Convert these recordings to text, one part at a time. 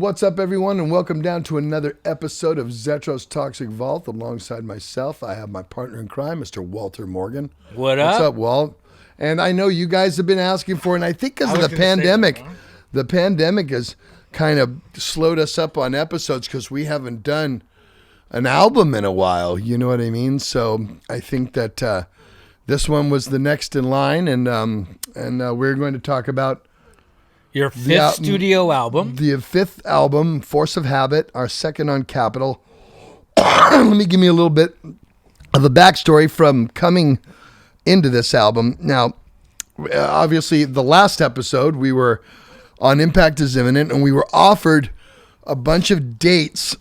What's up, everyone, and welcome down to another episode of Zetro's Toxic Vault. Alongside myself, I have my partner in crime, Mr. Walter Morgan. What up? What's up, Walt? And I know you guys have been asking for it, and I think because of the pandemic, the pandemic has kind of slowed us up on episodes because we haven't done an album in a while. You know what I mean? So I think that this one was the next in line, and we're going to talk about your fifth studio album. The fifth album, Force of Habit, our second on Capitol. Let me give me a little bit of a backstory from coming into this album. Now, obviously, the last episode, we were on Impact is Imminent, and we were offered a bunch of dates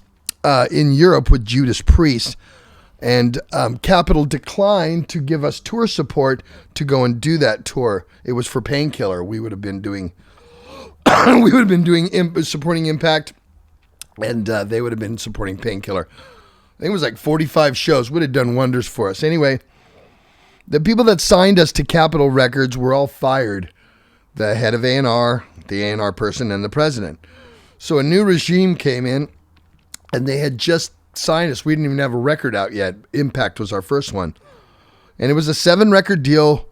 in Europe with Judas Priest. And Capitol declined to give us tour support to go and do that tour. It was for Painkiller. We would have been doing... supporting Impact, and they would have been supporting Painkiller. I think it was like 45 shows. Would have done wonders for us. Anyway, the people that signed us to Capitol Records were all fired. The head of A&R, the A&R person, and the president. So a new regime came in, and they had just signed us. We didn't even have a record out yet. Impact was our first one. And it was a 7-record deal.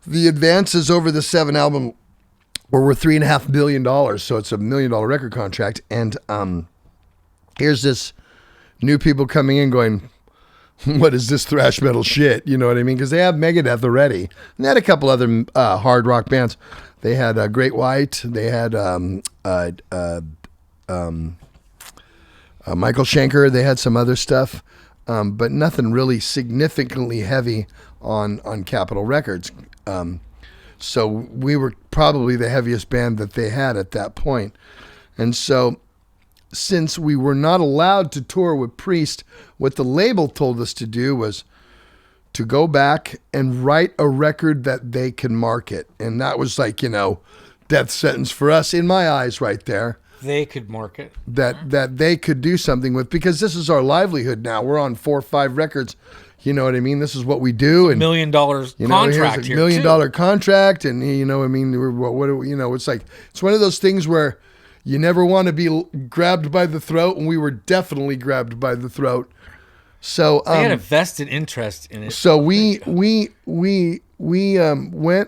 The advances over the 7 album were worth $3.5 million, so it's a $1 million record contract. And here's this new people coming in going, what is this thrash metal shit? You know what I mean? Because they have Megadeth already. And they had a couple other hard rock bands. They had Great White. They had Michael Schenker. They had some other stuff, but nothing really significantly heavy on Capitol Records. So we were probably the heaviest band that they had at that point. And so since we were not allowed to tour with Priest, what the label told us to do was to go back and write a record that they can market. And that was like, death sentence for us in my eyes right there. They could market. That they could do something with, because this is our livelihood now. We're on 4 or 5 records. You know what I mean? This is what we do. And $1 million contract here. $1 million contract, and it's like it's one of those things where you never want to be grabbed by the throat, and we were definitely grabbed by the throat. So they had a vested interest in it. So we went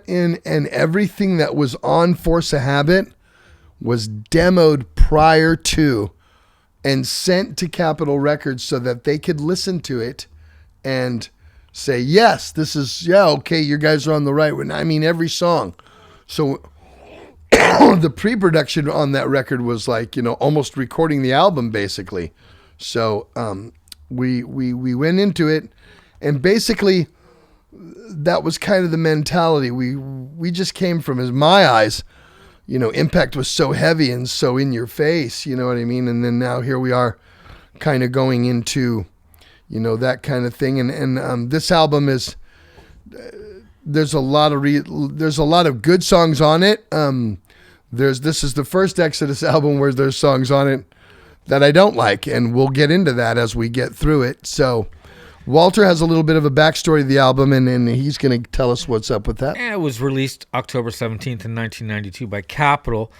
in, and everything that was on Force of Habit was demoed prior to and sent to Capitol Records so that they could listen to it and say, yes, this is, okay, you guys are on the right one. I mean, every song. So the pre-production on that record was like, almost recording the album, basically. So we went into it, and basically that was kind of the mentality. We just came from, as my eyes, Impact was so heavy and so in your face, you know what I mean? And then now here we are kind of going into... that kind of thing. And this album is, there's a lot of good songs on it. This is the first Exodus album where there's songs on it that I don't like, and we'll get into that as we get through it. So Walter has a little bit of a backstory of the album, and he's going to tell us what's up with that. It was released October 17th in 1992 by Capitol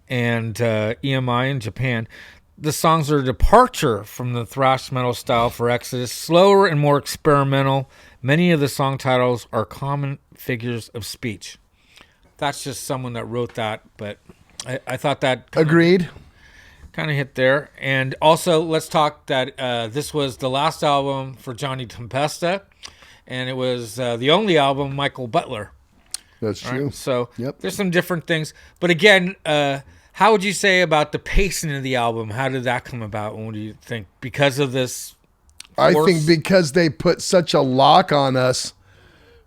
and EMI in Japan. The songs are a departure from the thrash metal style for Exodus, slower and more experimental. Many of the song titles are common figures of speech. That's just someone that wrote that, but I thought that agreed. Kind of hit there. And also, let's talk that this was the last album for Johnny Tempesta, and it was the only album Michael Butler. That's true. Right? So There's some different things, but again. How would you say about the pacing of the album? How did that come about? What do you think? Because of this force? I think because they put such a lock on us.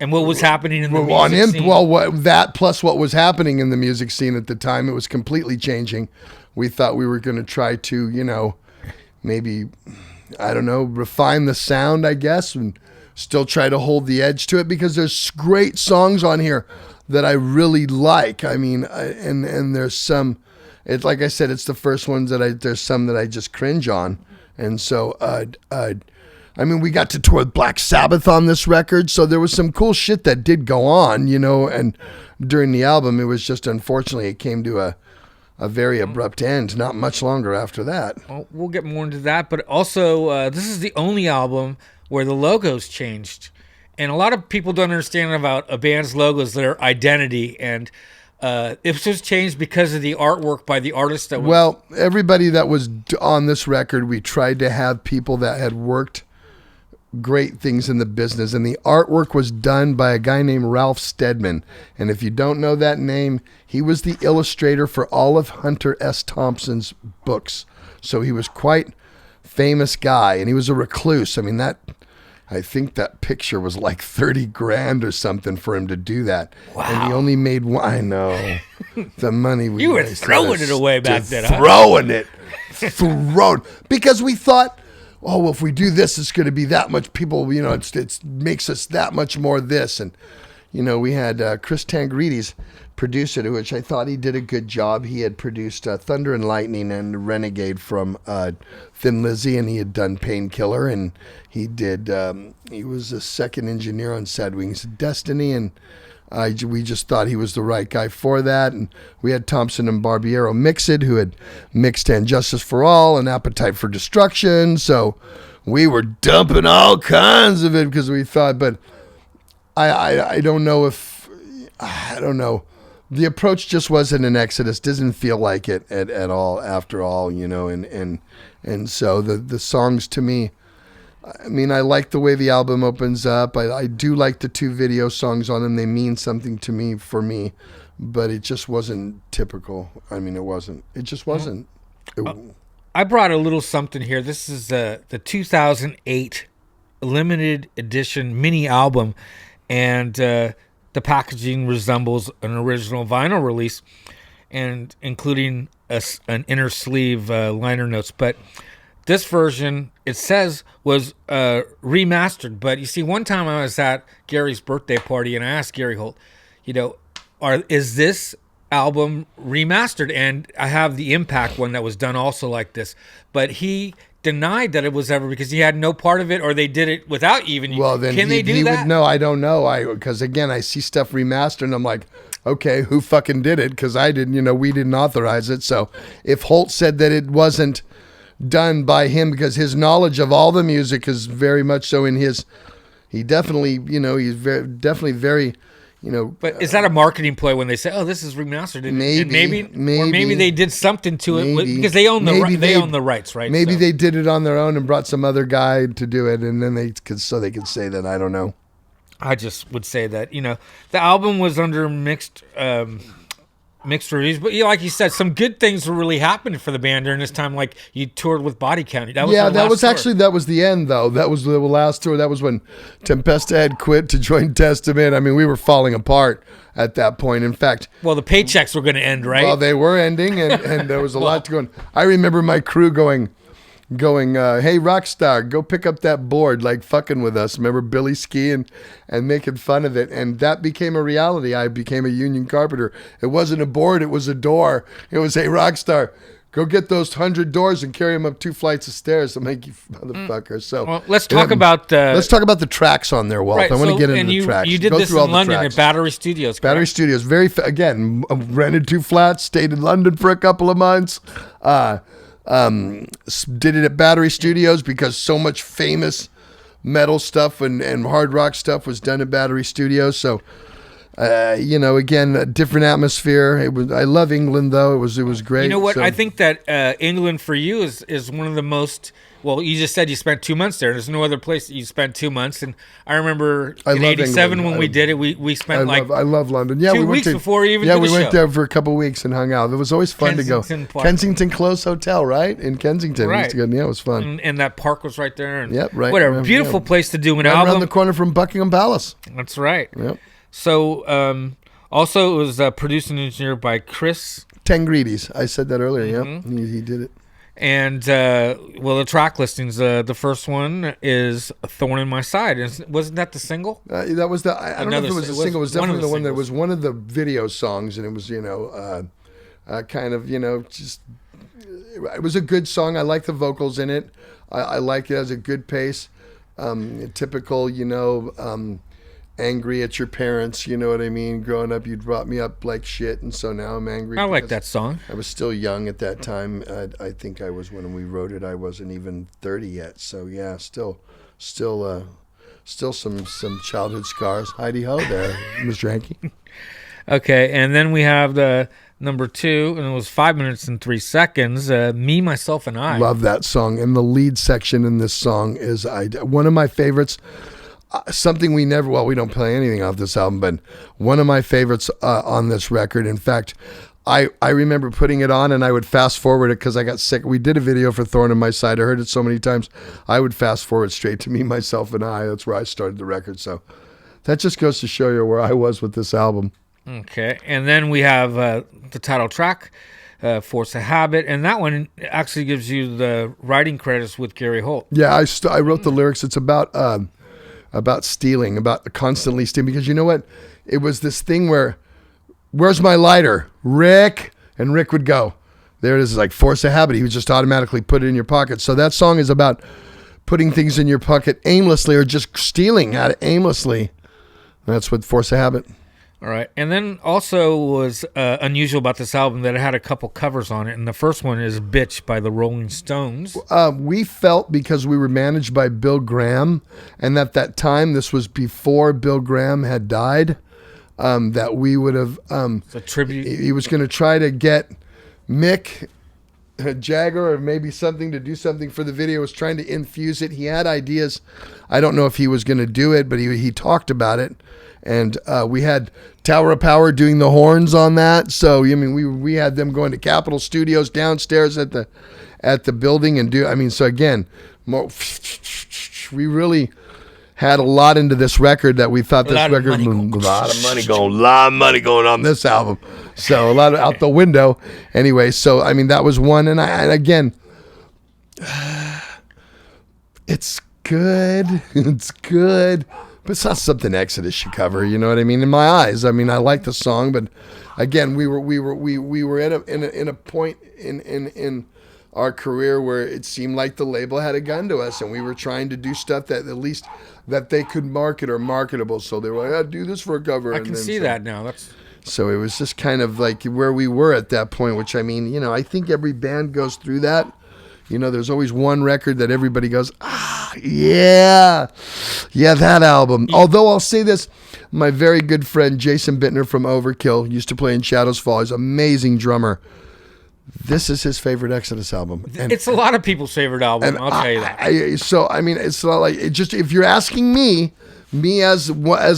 And what was happening in the music scene? Well, that plus what was happening in the music scene at the time, it was completely changing. We thought we were going to try to, maybe, refine the sound, I guess, and still try to hold the edge to it, because there's great songs on here that I really like. I mean, and there's some... It's like I said, it's the first ones there's some that I just cringe on. And so, we got to tour with Black Sabbath on this record. So there was some cool shit that did go on, and during the album, it was just, unfortunately, it came to a very abrupt end. Not much longer after that. Well, we'll get more into that, but also this is the only album where the logo's changed, and a lot of people don't understand about a band's logos, their identity, and it was changed because of the artwork by the artist that was. Well, everybody that was on this record, we tried to have people that had worked great things in the business, and the artwork was done by a guy named Ralph Steadman. And if you don't know that name, he was the illustrator for all of Hunter S. Thompson's books. So he was quite famous guy, and he was a recluse. I mean, I think that picture was like 30 grand or something for him to do that. Wow. And he only made one. I know. The money we You were wasted throwing is it away back then, huh? Thrown. Because we thought, oh, well, if we do this, it's going to be that much people, it makes us that much more this. And, we had Chris Tangrides produce it, which I thought he did a good job. He had produced Thunder and Lightning and Renegade from Thin Lizzy, and he had done Painkiller, and he was a second engineer on Sad Wings of Destiny, and we just thought he was the right guy for that. And we had Thompson and Barbiero mix it, who had mixed And Justice for All and Appetite for Destruction. So we were dumping all kinds of it because we thought, but I don't know if, I don't know. The approach just wasn't an Exodus. Doesn't feel like it at all after all, and so the songs to me, I mean, I like the way the album opens up. I do like the 2 video songs on them. They mean something to me, but it just wasn't typical. I mean, it just wasn't. I brought a little something here. This is the 2008 limited edition mini album, and the packaging resembles an original vinyl release, and including an inner sleeve liner notes. But this version, it says, was remastered. But you see, one time I was at Gary's birthday party, and I asked Gary Holt, is this album remastered? And I have the Impact one that was done also like this. But he denied that it was ever, because he had no part of it, or they did it without even. Well, then can they do that? No, I don't know. Because again, I see stuff remastered, and I'm like, okay, who fucking did it? Because I didn't, we didn't authorize it. So if Holt said that it wasn't done by him, because his knowledge of all the music is very much so in his, he definitely, he's definitely very. But is that a marketing play when they say, "Oh, this is remastered"? And maybe they did something to it because they own the rights, right? Maybe they did it on their own and brought some other guy to do it, and then they could say that. I don't know. I just would say that the album was under mixed reviews, but like you said, some good things were really happening for the band during this time. Like you toured with Body Count. That was the end though. That was the last tour. That was when Tempesta had quit to join Testament. I mean, we were falling apart at that point. In fact, well, the paychecks were going to end, right? Well, they were ending, and there was a lot to go on. I remember my crew going, hey, Rockstar, go pick up that board, like fucking with us. Remember Billy Ski and making fun of it. And that became a reality. I became a union carpenter. It wasn't a board, it was a door. It was, hey, Rockstar, go get those 100 doors and carry them up 2 flights of stairs. I'm like, you motherfucker. So let's talk about the tracks on there, Walt. Right, I want to get into the tracks. You did this in London at Battery Studios, correct? Battery Studios. Again, rented 2 flats, stayed in London for a couple of months. Did it at Battery Studios because so much famous metal stuff and hard rock stuff was done at Battery Studios. So, again, a different atmosphere. I love England though. It was great. You know what? So, I think that England for you is one of the most. Well, you just said you spent 2 months there. There's no other place that you spent 2 months. And I remember in '87 when we did it, we spent I love London. Yeah, 2 weeks before we even did the show. We went there for a couple of weeks and hung out. It was always fun to go. Kensington Close Hotel, right? In Kensington. Right. Yeah, it was fun. And that park was right there. And yep, right. Whatever. Beautiful place to do an album. Around the corner from Buckingham Palace. That's right. Yep. So, also it was produced and engineered by Chris Tangrides. I said that earlier. Mm-hmm. Yep, he did it. And the track listings. The first one is "Thorn in My Side." Wasn't that the single? That was the. I don't know if it was a single. It was definitely the one that was one of the video songs, and it was kind of just. It was a good song. I like the vocals in it. I like it as a good pace. Typical, angry at your parents. You know what I mean? Growing up, you brought me up like shit, and so now I'm angry. I like because that song. I was still young at that time. I think I was when we wrote it. I wasn't even 30 yet. So yeah, still some childhood scars. Heidi ho there, Mr. Hankey. Okay, and then we have the number 2, and it was 5 minutes and 3 seconds. Me, Myself, and I. Love that song, and the lead section in this song is one of my favorites. Something we don't play anything off this album, but one of my favorites on this record. In fact, I remember putting it on and I would fast forward it because I got sick. We did a video for Thorn in My Side. I heard it so many times. I would fast forward straight to Me, Myself, and I. That's where I started the record. So that just goes to show you where I was with this album. Okay, and then we have the title track, Force a Habit, and that one actually gives you the writing credits with Gary Holt. Yeah, I wrote the lyrics. It's about stealing, about constantly stealing. Because you know what? It was this thing where, where's my lighter? Rick. And Rick would go, there it is, like force a habit. He would just automatically put it in your pocket. So that song is about putting things in your pocket aimlessly or just stealing at it aimlessly. That's what force a habit. All right. And then also was unusual about this album that it had a couple covers on it. And the first one is Bitch by the Rolling Stones. We felt, because we were managed by Bill Graham, and at that time, this was before Bill Graham had died, that we would have... It's a tribute. He was going to try to get Mick Jagger or maybe something to do something for the video. Was trying to infuse it. He had ideas. I don't know if he was going to do it, but he talked about it. And we had Tower of Power doing the horns on that. So I mean, we had them going to Capitol Studios downstairs at the building and do. I mean, so again, we really had a lot into this record that we thought this record a lot of money going on this album. So a lot of out the window. Anyway, so I mean that was one, and again, it's good. It's good. But it's not something Exodus should cover, you know what I mean? In my eyes, I mean, I like the song, but again, we were at a point in our career where it seemed like the label had a gun to us, and we were trying to do stuff that at least that they could market or marketable. So they were like, "I do this for a cover." I can see that now. So it was just kind of like where we were at that point. Which I mean, you know, I think every band goes through that. You know, there's always one record that everybody goes, yeah, that album. Although I'll say this, my very good friend Jason Bittner from Overkill used to play in Shadows Fall. He's an amazing drummer. This is his favorite Exodus album. And it's a lot of people's favorite album, I'll tell you that. I mean, it's not like, it just, if you're asking me as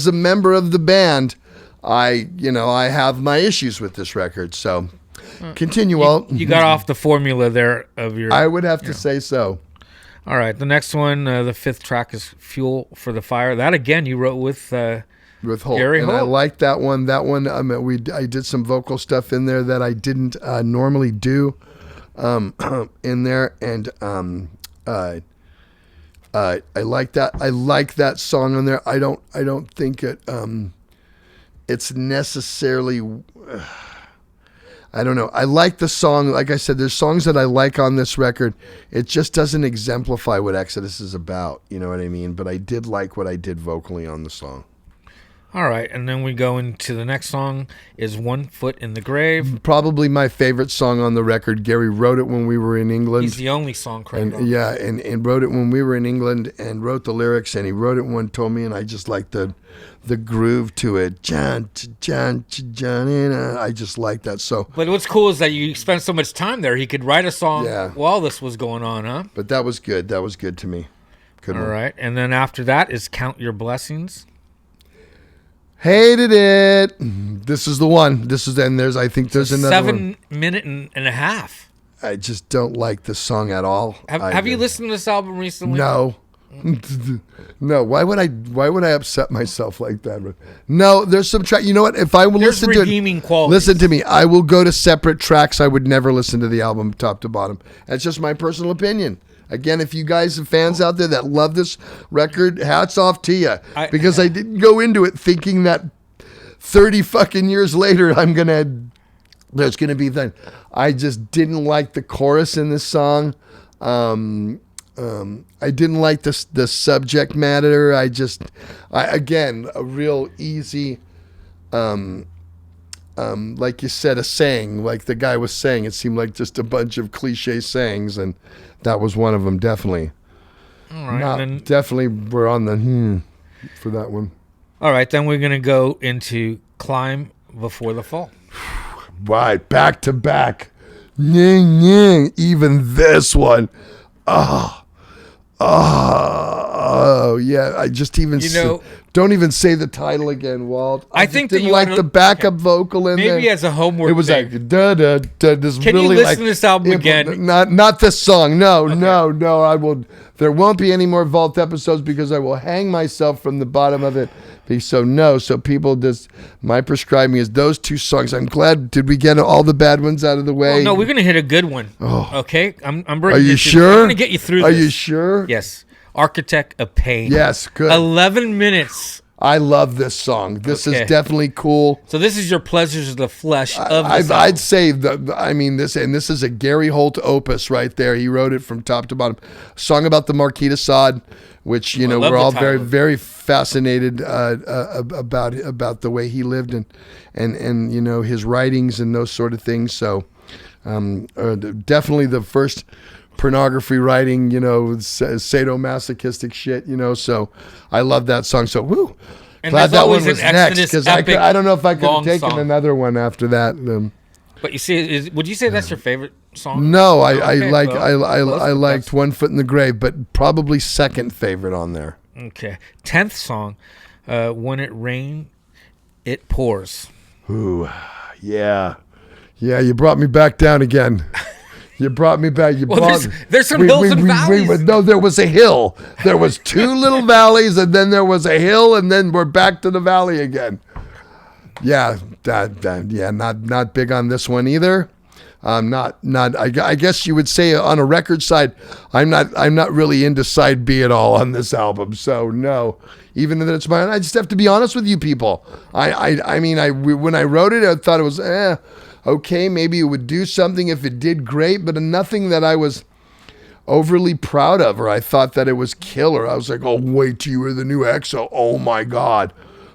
a member of the band, I have my issues with this record, so... Continue, Walt. You got off the formula there of your... I would have to say so. All right. The next one, the 5th track is Fuel for the Fire. That, again, you wrote with Holt. Gary and Holt. I like that one. That one, I did some vocal stuff in there that I didn't normally do in there. And I like that. I like that song on there. I don't think it's necessarily... I don't know. I like the song. Like I said, there's songs that I like on this record. It just doesn't exemplify what Exodus is about. You know what I mean? But I did like what I did vocally on the song. All right. And then we go into the next song is One Foot in the Grave. Probably my favorite song on the record. Gary wrote it when we were in England. He's the only song credited. And wrote it when we were in England and wrote the lyrics. And he wrote it when told me, and I just like the groove to it. John, I just like that. So, but what's cool is that you spent so much time there. He could write a song while this was going on, huh? But that was good. That was good to me. Good All one. right. And then after that is Count Your Blessings. Hated it. This is the one. I think there's another 7 minute and a half. I just don't like the song at all. Have you listened to this album recently? No. No. Why would I upset myself like that? No, there's some track. You know what? If I will listen to redeeming qualities. Listen to me. I will go to separate tracks. I would never listen to the album top to bottom. That's just my personal opinion. Again, if you guys have fans out there that love this record, hats off to you. Because I didn't go into it thinking that 30 fucking years later there's gonna be that. I just didn't like the chorus in this song. I didn't like the subject matter. Again, a real easy, like you said, a saying, like the guy was saying. It seemed like just a bunch of cliche sayings, and that was one of them, definitely. All right. Definitely, we're on the for that one. All right, then we're going to go into Climb Before the Fall. Right, back to back. Ying, ying. Even this one. Oh, yeah. I just even don't even say the title again, Walt. I think didn't that you like the backup vocal in there. Maybe as a homework. It was thing. like da da da. This Can really you listen to this album again? Not this song. No. I will. There won't be any more Vault episodes because I will hang myself from the bottom of it. So people just my prescribing is those two songs. I'm glad. Did we get all the bad ones out of the way? Well, no, we're gonna hit a good one. Oh. Okay, I'm bringing. Are you sure? I'm gonna get you through. Are this. you sure? Yes. Architect of Pain. Yes, good. 11 minutes. I love this song. This is definitely cool. So this is your pleasures of the flesh of this I'd say this is a Gary Holt opus right there. He wrote it from top to bottom. A song about the Marquis de Sade, which we're all very, very fascinated about the way he lived and his writings and those sort of things. So definitely the first pornography writing, sadomasochistic shit, so I love that song. So woo. And glad that one an was next because I don't know if I could have taken song. another one after that. But you see, would you say that's your favorite song? No, I liked One Foot in the Grave, but probably second favorite on there. Okay, 10th song, When It Rains, It Pours. Ooh, yeah, you brought me back down again. You brought me back. There's some hills and valleys. No, there was a hill. There was two little valleys, and then there was a hill, and then we're back to the valley again. Yeah, not big on this one either. I guess you would say on a record side, I'm not really into side B at all on this album. So no, even though it's mine, I just have to be honest with you people. When I wrote it, I thought it was okay, maybe it would do something if it did great, but nothing that I was overly proud of, or I thought that it was killer. I was like, oh, wait till you hear the new EXO. Oh my God.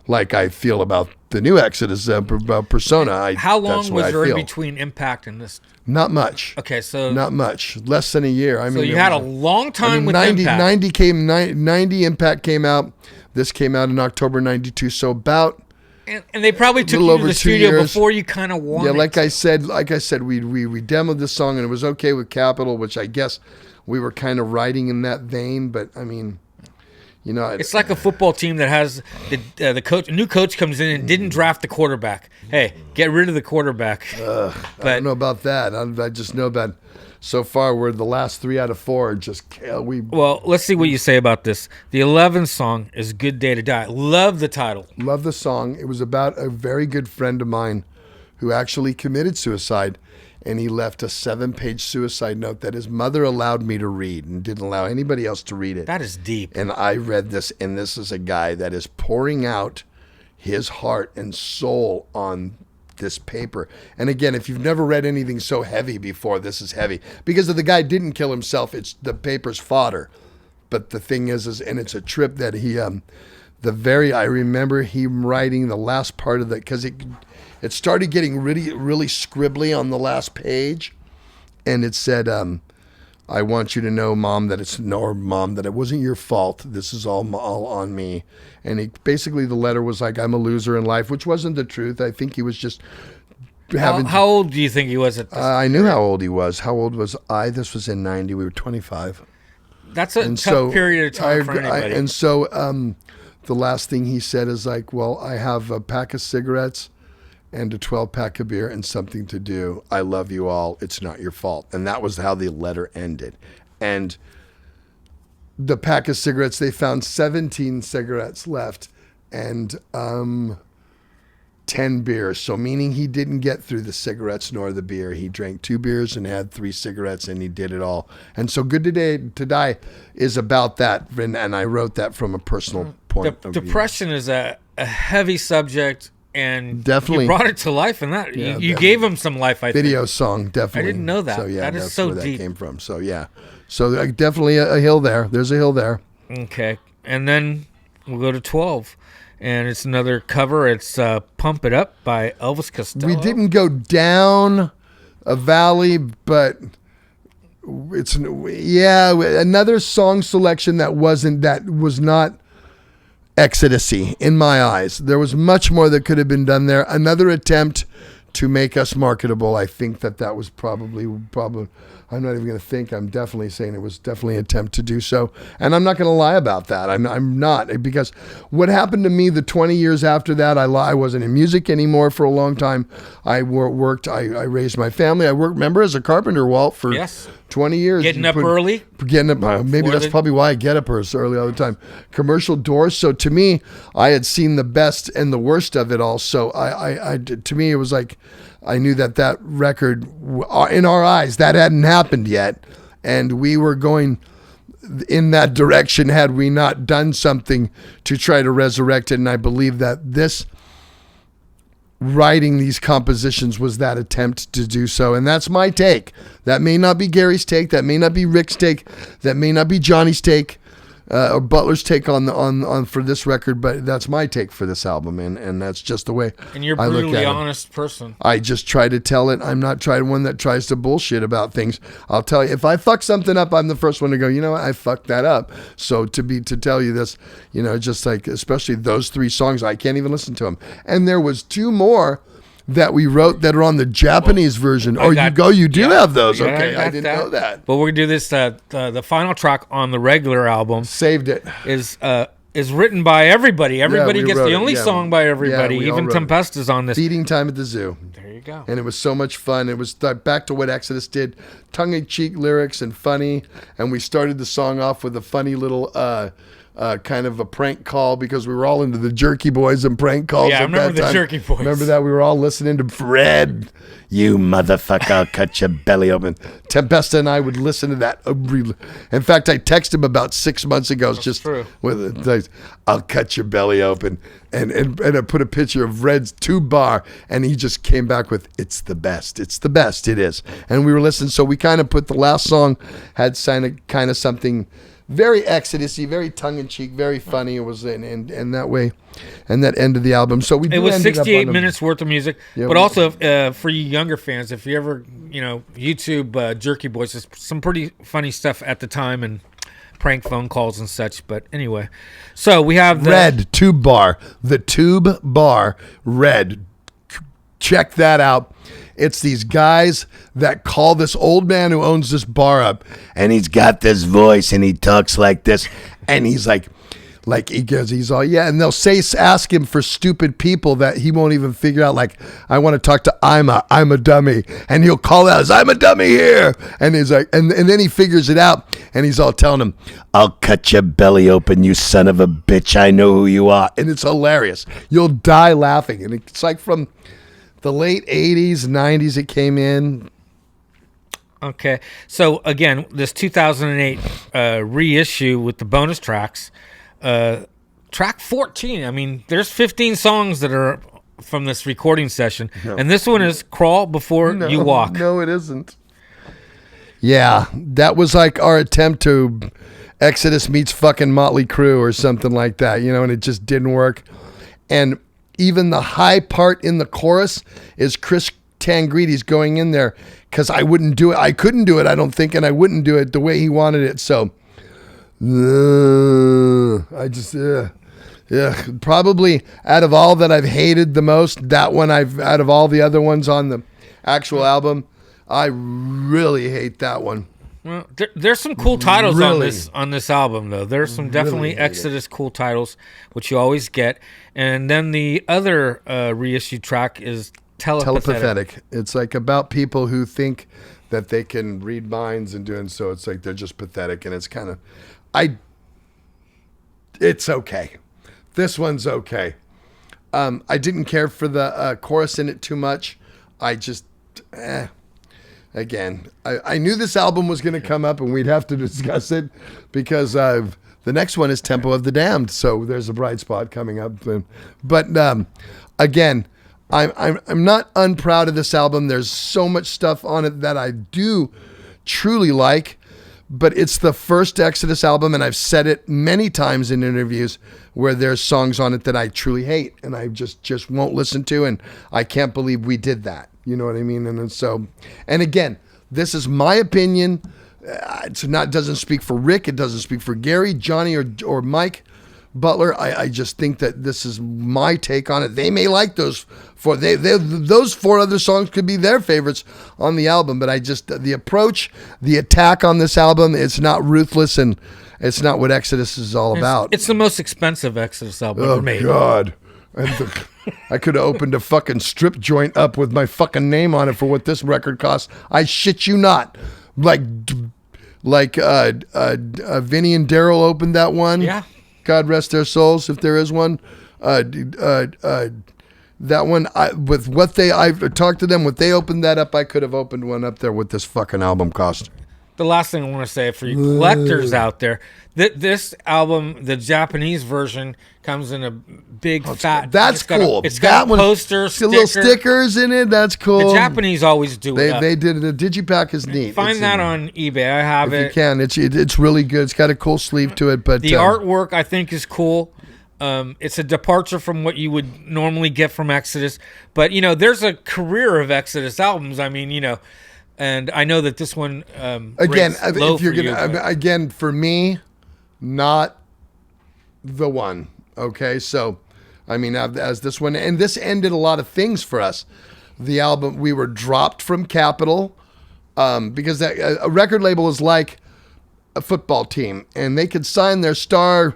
Like I feel about the new Exodus about Persona. How long was there in between Impact and this? Not much. Okay, so not much. Less than a year. So you had a long time with 90, Impact. 90 Impact came out. This came out in October 92. So about and they probably took you to the studio before you kind of wanted. Yeah, like I said, we demoed this song and it was okay with Capitol, which I guess we were kind of writing in that vein. But I mean, it's like a football team that has the coach. A new coach comes in and didn't draft the quarterback. Hey, get rid of the quarterback. I don't know about that. I just know that so far we're the last 3 out of 4. Well, let's see what you say about this. The 11th song is "Good Day to Die." Love the title. Love the song. It was about a very good friend of mine who actually committed suicide. And he left a 7-page suicide note that his mother allowed me to read and didn't allow anybody else to read it. That is deep. And I read this, and this is a guy that is pouring out his heart and soul on this paper. And again, if you've never read anything so heavy before, this is heavy. Because if the guy didn't kill himself, it's the paper's fodder. But the thing is and it's a trip that he, I remember him writing the last part of that, because it started getting really, really scribbly on the last page, and it said, "I want you to know, Mom, that it wasn't your fault. This is all on me." And basically, the letter was like, "I'm a loser in life," which wasn't the truth. I think he was just having. How old do you think he was at this? I knew how old he was. How old was I? This was in '90. We were 25. That's a tough period of time for anybody. And so, the last thing he said is like, "Well, I have a pack of cigarettes and a 12-pack of beer and something to do. I love you all. It's not your fault." And that was how the letter ended. And the pack of cigarettes, they found 17 cigarettes left and 10 beers. So meaning he didn't get through the cigarettes nor the beer. He drank 2 beers and had 3 cigarettes, and he did it all. And so Good Day to Die is about that. And I wrote that from a personal point of view. Depression is a heavy subject. And definitely you brought it to life in that. You gave him some life, I think. Video song, definitely. I didn't know that. So, yeah, that is that's so where deep. that came from. So, yeah. So definitely a hill there. There's a hill there. Okay. And then we'll go to 12. And it's another cover. It's Pump It Up by Elvis Costello. We didn't go down a valley, but it's another song selection that was not Exodus-y in my eyes. There was much more that could have been done there. Another attempt to make us marketable. I think that was probably. I'm not even going to think. I'm definitely saying it was definitely an attempt to do so. And I'm not going to lie about that. I'm not, because what happened to me the 20 years after that, I wasn't in music anymore for a long time. I worked. I raised my family. I worked, remember, as a carpenter, Walt, for 20 years. Getting up early. Maybe that's probably why I get up so early all the time. Commercial doors. So to me, I had seen the best and the worst of it all. So to me, it was like, I knew that record, in our eyes, that hadn't happened yet. And we were going in that direction had we not done something to try to resurrect it. And I believe that this writing these compositions was that attempt to do so. And that's my take. That may not be Gary's take. That may not be Rick's take. That may not be Johnny's take. Or Butler's take on for this record, but that's my take for this album, and that's just the way. And you're I look brutally at it. honest person. I just try to tell it. I'm not one that tries to bullshit about things. I'll tell you, if I fuck something up, I'm the first one to go, you know what, I fucked that up. So to tell you this, just like, especially those 3 songs, I can't even listen to them. And there was 2 more that we wrote that are on the Japanese version. You do have those. Yeah, okay, I didn't know that. But we're gonna do this. The final track on the regular album Saved it. is written by everybody. Everybody gets the only song by everybody. we all Even wrote it. Tempesta's on this. Feeding Time at the Zoo. There you go. And it was so much fun. It was back to what Exodus did, tongue-in-cheek lyrics and funny. And we started the song off with a funny little kind of a prank call, because we were all into the Jerky Boys and prank calls. Yeah, I at remember that the time. Jerky Boys. Remember that? We were all listening to Fred. You motherfucker, I'll cut your belly open. Tempesta and I would listen to that. In fact, I texted him about 6 months ago. That's true. With I'll cut your belly open. And I put a picture of Red's tube bar, and he just came back with, it's the best. It's the best. It is. And we were listening. So we kind of put the last song, had kind of something very Exodus-y, very tongue-in-cheek, very funny. It was, and that way, and that end of the album. So it was 68 minutes worth of music. Yeah, but also, for you younger fans, if you ever, YouTube Jerky Boys, there's some pretty funny stuff at the time, and prank phone calls and such. But anyway, so we have the Red Tube Bar, the Tube Bar, Red. Check that out. It's these guys that call this old man who owns this bar up, and he's got this voice, and he talks like this, and he's like he goes, he's all, yeah, and they'll ask him for stupid people that he won't even figure out, like, I want to talk to I'm a dummy, and he'll call out, I'm a dummy here, and he's like, and then he figures it out, and he's all telling him, I'll cut your belly open, you son of a bitch, I know who you are, and it's hilarious. You'll die laughing, and it's like from the late 80s, 90s it came in. Okay. So, again, this 2008 reissue with the bonus tracks, track 14, I mean, there's 15 songs that are from this recording session. No. And this one is Crawl Before You Walk. No, it isn't. Yeah, that was like our attempt to Exodus meets fucking Motley Crue or something like that, and it just didn't work. And even the high part in the chorus is Chris Tangrides going in there, because I wouldn't do it. I couldn't do it, I don't think, and I wouldn't do it the way he wanted it. So, I just, probably out of all that I've hated the most, that one out of all the other ones on the actual album, I really hate that one. Well, there's some cool titles on this album, though. There's some definitely Exodus cool titles, which you always get. And then the other reissue track is Telepathetic. It's like about people who think that they can read minds and doing so. It's like they're just pathetic, and it's kind of, it's okay. This one's okay. I didn't care for the chorus in it too much. I just, Again, I knew this album was going to come up and we'd have to discuss it, because the next one is Tempo of the Damned. So there's a bright spot coming up. But again, I'm not unproud of this album. There's so much stuff on it that I do truly like, but it's the first Exodus album, and I've said it many times in interviews where there's songs on it that I truly hate and I just won't listen to, and I can't believe we did that. You know what I mean? And so, and again, this is my opinion. Doesn't speak for Rick. It doesn't speak for Gary, Johnny, or Mike Butler. I just think that this is my take on it. They may like those four. Those four other songs could be their favorites on the album, but the approach, the attack on this album, it's not ruthless, and it's not what Exodus is all about. It's the most expensive Exodus album ever made. Oh God! I could have opened a fucking strip joint up with my fucking name on it for what this record costs. I shit you not. Like Vinny and Daryl opened that one. Yeah. God rest their souls, if there is one. That one, with what I've talked to them, what they opened that up, I could have opened one up there what this fucking album cost. The last thing I want to say for you collectors out there, this album, the Japanese version, comes in a big fat. That's cool. It's got a poster, little stickers in it. That's cool. The Japanese always do it. They did it. The digipack is neat. Find that on eBay. I have it. You can. It's really good. It's got a cool sleeve to it. But the artwork I think is cool. It's a departure from what you would normally get from Exodus. But there's a career of Exodus albums. I mean, and I know that this one again, if you're gonna again for me, not the one. Okay, so I mean, as this one, and this ended a lot of things for us. The album, we were dropped from Capitol because a record label is like a football team, and they could sign their star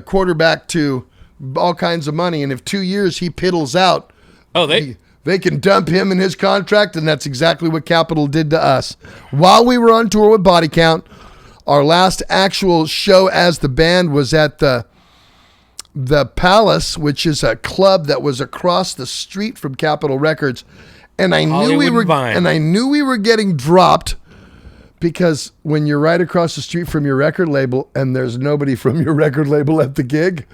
quarterback to all kinds of money, and if 2 years he piddles out, they can dump him and his contract, and that's exactly what Capitol did to us. While we were on tour with Body Count, our last actual show as the band was at the Palace, which is a club that was across the street from Capitol Records, and I knew we were getting dropped because when you're right across the street from your record label and there's nobody from your record label at the gig,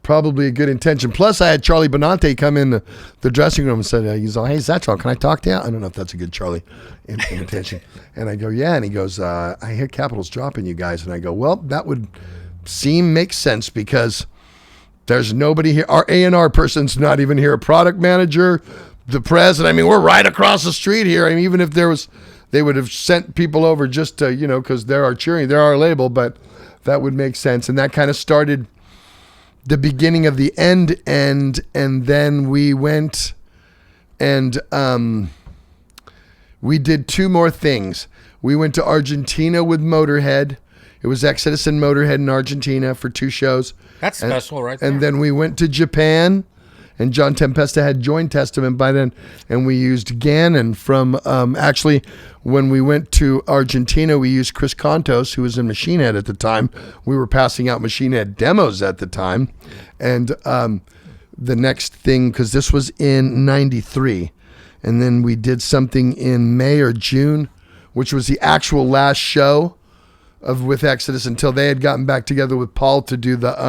probably a good intention. Plus, I had Charlie Benante come in the dressing room and said, he's all, "Hey, Zetro, can I talk to you?" I don't know if that's a good Charlie intention. And I go, "Yeah." And he goes, "I hear Capitol's dropping you guys." And I go, "Well, that would make sense because there's nobody here. Our A&R person's not even here. A product manager, the president. I mean, we're right across the street here. I mean, even if there was, they would have sent people over just to, because they're our label, but that would make sense." And that kind of started the beginning of the end, and then we went and we did two more things. We went to Argentina with Motorhead. It was Exodus and Motorhead in Argentina for 2 shows. That's special, right there. And then we went to Japan, and John Tempesta had joined Testament by then, and we used Gannon from, actually, when we went to Argentina, we used Chris Contos, who was in Machine Head at the time. We were passing out Machine Head demos at the time. And the next thing, because this was in 93, and then we did something in May or June, which was the actual last show with Exodus until they had gotten back together with Paul to do the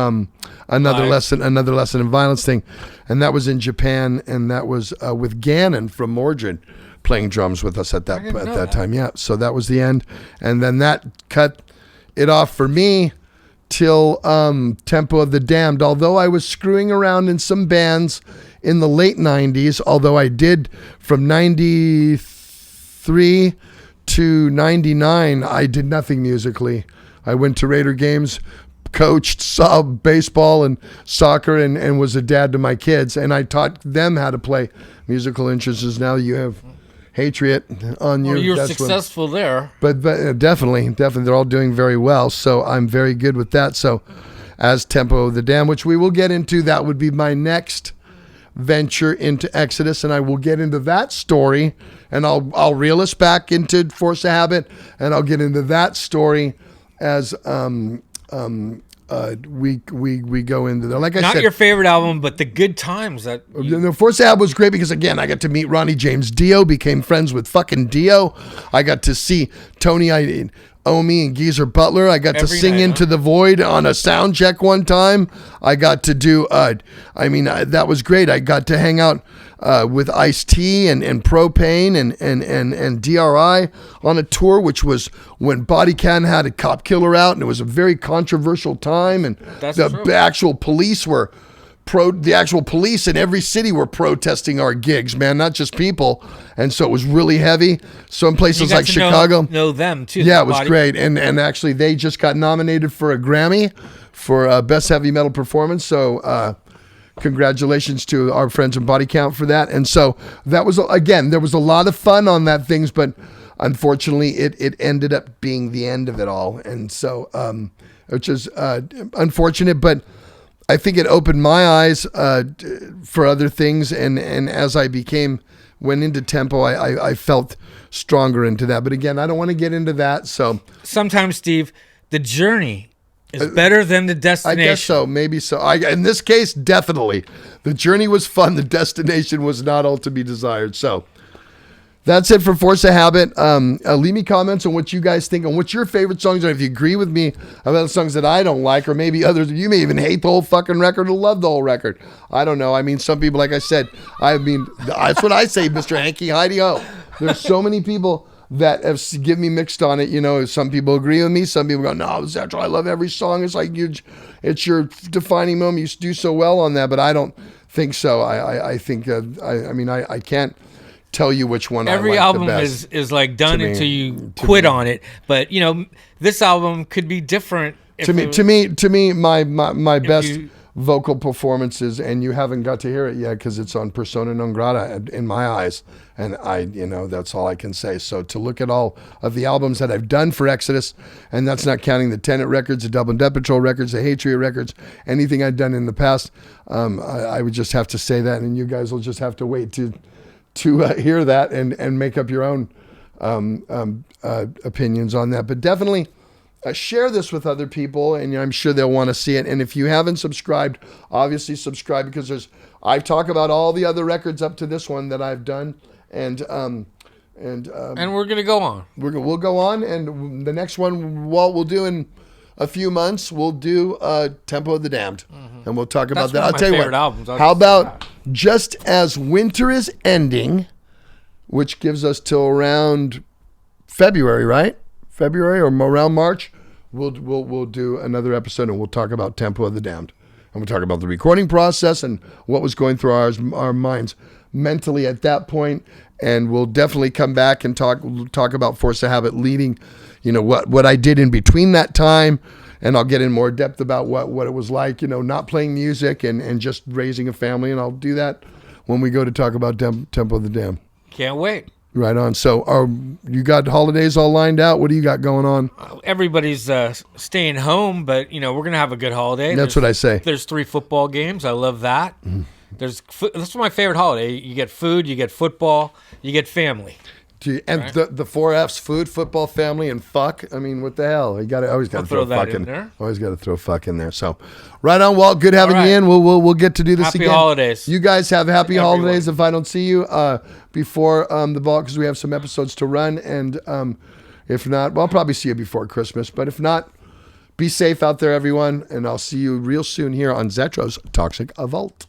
another lesson in violence thing, and that was in Japan, and that was with Gannon from Mordred playing drums with us at that time. Yeah, so that was the end, and then that cut it off for me till Tempo of the Damned. Although I was screwing around in some bands in the late 90s, although I did from 93 to 99, I did nothing musically. I went to Raider games, coached, saw baseball and soccer, and was a dad to my kids. And I taught them how to play musical instruments. Now you have Hatriot on you. Well, you're successful there. But definitely, they're all doing very well. So I'm very good with that. So as Tempo of the Dam, which we will get into, that would be my next venture into Exodus, and I will get into that story, and I'll reel us back into Force of Habit, and I'll get into that story as we go into there. Like I said, not your favorite album, but the good times that the Force of Habit was great because again, I got to meet Ronnie James Dio, became friends with fucking Dio. I got to see Tony Omi and Geezer Butler. I got to Every sing night, Into the Void on a sound check one time. I got to do, that was great. I got to hang out with Ice-T and Propane and DRI on a tour, which was when Body Can had a cop killer out, and it was a very controversial time, and That's the true. actual police were the actual police in every city were protesting our gigs, man, not just people. And so it was really heavy. Some You places got like to Chicago. know them too. Yeah, it was Body- great. And actually they just got nominated for a Grammy for Best Heavy Metal Performance. So congratulations to our friends in Body Count for that. And so that was, again, there was a lot of fun on that things, but unfortunately it ended up being the end of it all. And so, which is unfortunate, but I think it opened my eyes for other things, and as I went into tempo, I felt stronger into that. But again, I don't want to get into that. So Sometimes, Steve, the journey is better than the I destination. guess so, maybe so. In this case, definitely, the journey was fun. The destination was not all to be desired. So that's it for Force of Habit. Leave me comments on what you guys think, on what's your favorite songs, or if you agree with me about the songs that I don't like, or maybe others. You may even hate the whole fucking record or love the whole record. I don't know. I mean, some people, like I said, that's what I say, Mr. Hanky Heidi Ho. There's so many people that have given me mixed on it. You know, some people agree with me. Some people go, no, Zetro, I love every song. It's like it's your defining moment. You do so well on that, but I don't think so. I think, I can't tell you which one Every I like album the best. is like done To me. until you quit on it. But this album could be different. To me, my best you- vocal performances, and you haven't got to hear it yet because it's on Persona Non Grata in my eyes, and that's all I can say. So to look at all of the albums that I've done for Exodus, and that's not counting the Tenet records, the Double Death Patrol records, the Hatred records, anything I've done in the past, I would just have to say that, and you guys will just have to wait to hear that and make up your own opinions on that. But definitely share this with other people, and I'm sure they'll want to see it. And if you haven't subscribed, obviously subscribe, because I talk about all the other records up to this one that I've done, and we're gonna go on. we'll go on, and the next one, what we'll do in a few months, we'll do Tempo of the Damned, and we'll talk about That's that. one I'll of my tell you favorite what. albums. I'll How just say about that. Just As Winter is Ending, which gives us till around February, right? February or around March. We'll do another episode, and we'll talk about Tempo of the Damned, and we'll talk about the recording process and what was going through our minds mentally at that point. And we'll definitely come back and talk about Force of Habit leading, what I did in between that time, and I'll get in more depth about what it was like, not playing music and just raising a family, and I'll do that when we go to talk about Tempo of the Damned. Can't wait. Right on. So, you got holidays all lined out? What do you got going on? Everybody's staying home, but we're gonna have a good holiday. That's what I say. There's 3 football games. I love that. That's my favorite holiday. You get food, you get football, you get family. And the 4 F's: food, football, family, and fuck. I mean, what the hell? You always got to throw that fuck in there. Always got to throw fuck in there. So, right on, Walt. Good having All you right. in. We'll get to do this Happy again. holidays. You guys have happy Everyone. holidays. If I don't see you before the ball, because we have some episodes to run, and if not, well, I'll probably see you before Christmas. But if not, be safe out there, everyone, and I'll see you real soon here on Zetro's Toxic Vault.